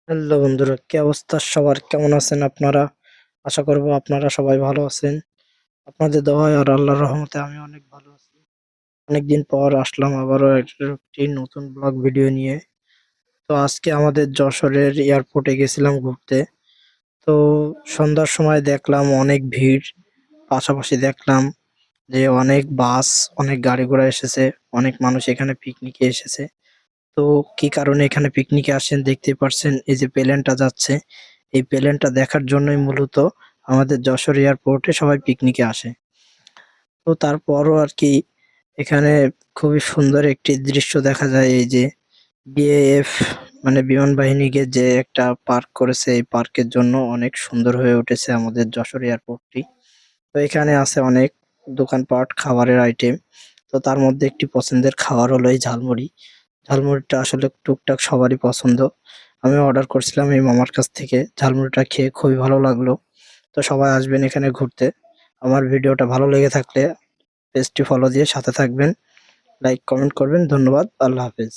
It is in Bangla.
হ্যালো বন্ধুরা, কি অবস্থা সবার? কেমন আছেন আপনারা? আশা করব আপনারা সবাই ভালো আছেন। আপনাদের দোয়ায় আর আল্লাহর রহমতে আমি অনেক ভালো আছি। অনেকদিন পর আসলাম আবারও একটি নতুন ব্লগ ভিডিও নিয়ে। তো আজকে আমাদের যশোরের এয়ারপোর্টে গেছিলাম ঘুরতে। তো সন্ধ্যার সময় দেখলাম অনেক ভিড়, পাশাপাশি দেখলাম যে অনেক বাস, অনেক গাড়ি ঘোড়া এসেছে, অনেক মানুষ এখানে পিকনিকে এসেছে। তো কি কারণে এখানে পিকনিকে আসেন দেখতেই পারছেন, এই যে প্লেনটা যাচ্ছে, এই প্লেনটা দেখার জন্যই মূলত আমাদের যশোর এয়ারপোর্টে সবাই পিকনিকে আসে। তো তারপরও আর কি এখানে খুবই সুন্দর একটি দৃশ্য দেখা যায়, এই যে বিএএফ মানে বিমান বাহিনীকে যে একটা পার্ক করেছে, এই পার্কের জন্য অনেক সুন্দর হয়ে উঠেছে আমাদের যশোর এয়ারপোর্টটি। তো এখানে আছে অনেক দোকানপাট, খাবারের আইটেম। তো তার মধ্যে একটি পছন্দের খাবার হলো এই ঝালমুড়ি। ঝালমুড়িটা আসলে টুকটাক সবারই পছন্দ। আমি অর্ডার করছিলাম এই মামার কাছ থেকে। ঝালমুড়িটা খেয়ে খুবই ভালো লাগলো। তো সবাই আসবেন এখানে ঘুরতে। আমার ভিডিওটা ভালো লেগে থাকলে পেজটি ফলো দিয়ে সাথে থাকবেন। লাইক, কমেন্ট করবেন। ধন্যবাদ। আল্লাহ হাফেজ।